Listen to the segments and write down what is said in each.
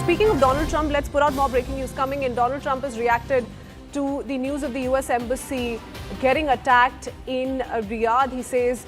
speaking of Donald Trump, let's put out more breaking news coming in. Donald Trump has reacted to the news of the US Embassy getting attacked in Riyadh. He says,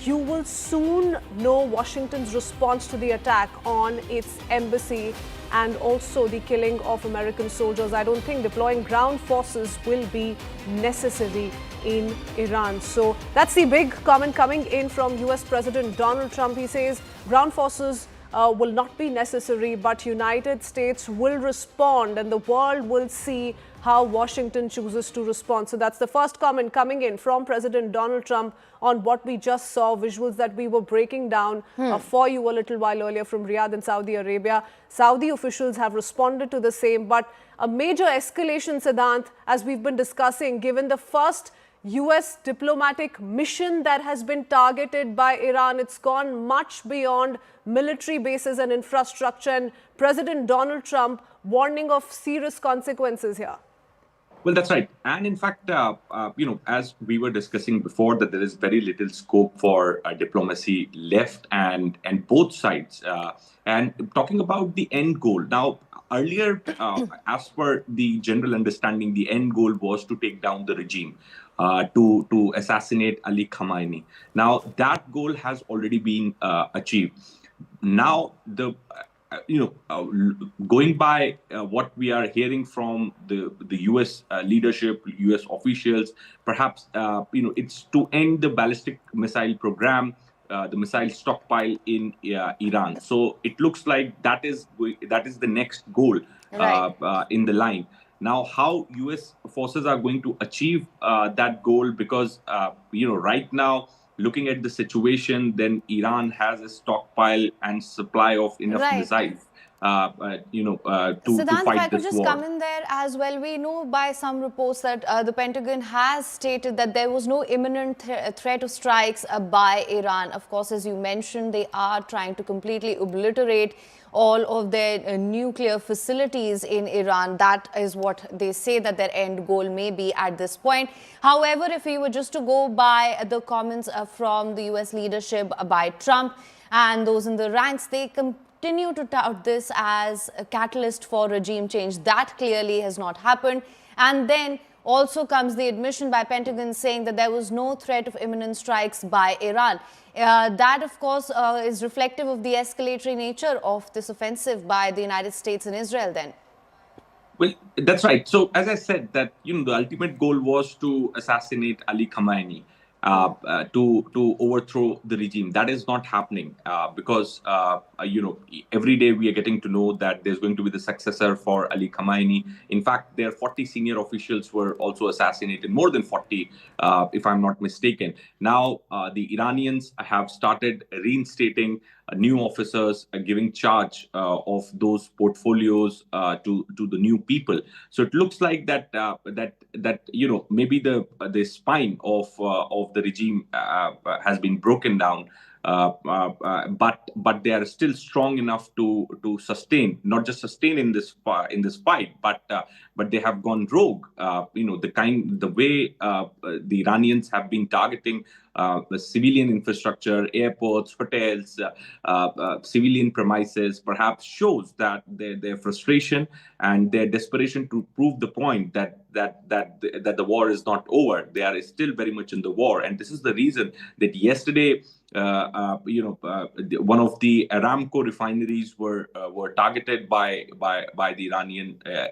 you will soon know Washington's response to the attack on its embassy and also the killing of American soldiers. I don't think deploying ground forces will be necessary in Iran. So that's the big comment coming in from US President Donald Trump. He says ground forces will not be necessary, but United States will respond and the world will see how Washington chooses to respond. So that's the first comment coming in from President Donald Trump on what we just saw, visuals that we were breaking down for you a little while earlier from Riyadh in Saudi Arabia. Saudi officials have responded to the same, but a major escalation, Siddhant, as we've been discussing, given the first US diplomatic mission that has been targeted by Iran. It's gone much beyond military bases and infrastructure, and President Donald Trump warning of serious consequences here. Well, that's right. And in fact, as we were discussing before, that there is very little scope for diplomacy left and both sides. And talking about the end goal. Now, earlier, as per the general understanding, the end goal was to take down the regime, to assassinate Ali Khamenei. Now, that goal has already been achieved. Now, going by what we are hearing from the U.S. Leadership, U.S. officials, perhaps it's to end the ballistic missile program, the missile stockpile in Iran. So it looks like that is the next goal in the line. Now, how U.S. forces are going to achieve that goal, because right now, looking at the situation, then Iran has a stockpile and supply of enough missiles to Siddhant, fight if I could this just war. come in there as well. We know by some reports that the Pentagon has stated that there was no imminent threat of strikes by Iran. Of course, as you mentioned, they are trying to completely obliterate all of their nuclear facilities in Iran. That is what they say that their end goal may be at this point. However, if we were just to go by the comments from the US leadership, by Trump and those in the ranks, they continue to tout this as a catalyst for regime change. That clearly has not happened. And then also comes the admission by Pentagon saying that there was no threat of imminent strikes by Iran. That, of course, is reflective of the escalatory nature of this offensive by the United States and Israel then. Well, that's right. So, as I said, that the ultimate goal was to assassinate Ali Khamenei, to overthrow the regime. That is not happening because every day we are getting to know that there's going to be the successor for Ali Khamenei. In fact, their 40 senior officials were also assassinated, more than 40, if I'm not mistaken. Now, the Iranians have started reinstating new officers, giving charge of those portfolios to the new people. So it looks like that maybe the spine of the regime has been broken down. But they are still strong enough to sustain, not just sustain in this fight, but they have gone rogue. The way the Iranians have been targeting the civilian infrastructure, airports, hotels, civilian premises, perhaps shows that their frustration and their desperation to prove the point that the war is not over. They are still very much in the war, and this is the reason that yesterday, one of the Aramco refineries were targeted by the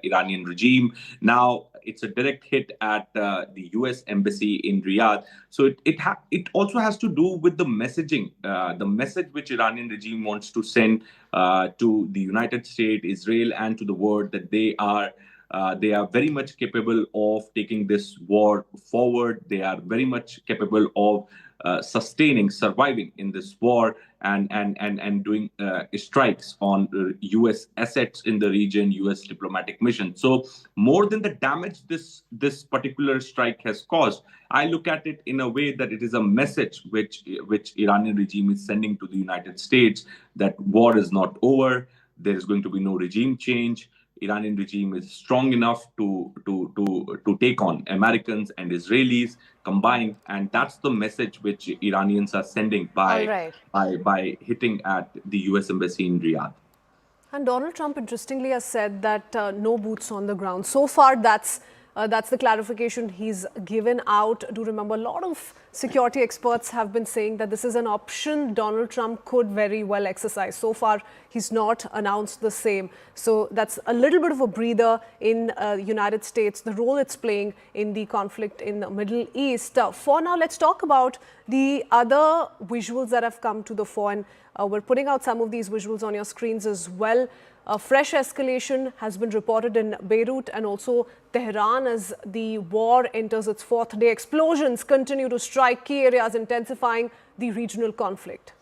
Iranian regime. Now it's a direct hit at the U.S. embassy in Riyadh. So it also has to do with the messaging, the message which Iranian regime wants to send to the United States, Israel, and to the world, that they are very much capable of taking this war forward. They are very much capable of surviving in this war, and doing strikes on U.S. assets in the region, U.S. diplomatic mission. So more than the damage this particular strike has caused, I look at it in a way that it is a message which Iranian regime is sending to the United States, that war is not over. There is going to be no regime change. Iranian regime is strong enough to take on Americans and Israelis combined, and that's the message which Iranians are sending by hitting at the U.S. embassy in Riyadh. And Donald Trump, interestingly, has said that no boots on the ground. So far, that's the clarification he's given out. Do remember, a lot of security experts have been saying that this is an option Donald Trump could very well exercise. So far, he's not announced the same. So that's a little bit of a breather in the United States, the role it's playing in the conflict in the Middle East. For now, let's talk about the other visuals that have come to the fore. And we're putting out some of these visuals on your screens as well. A fresh escalation has been reported in Beirut and also Tehran as the war enters its fourth day. Explosions continue to strike key areas, intensifying the regional conflict.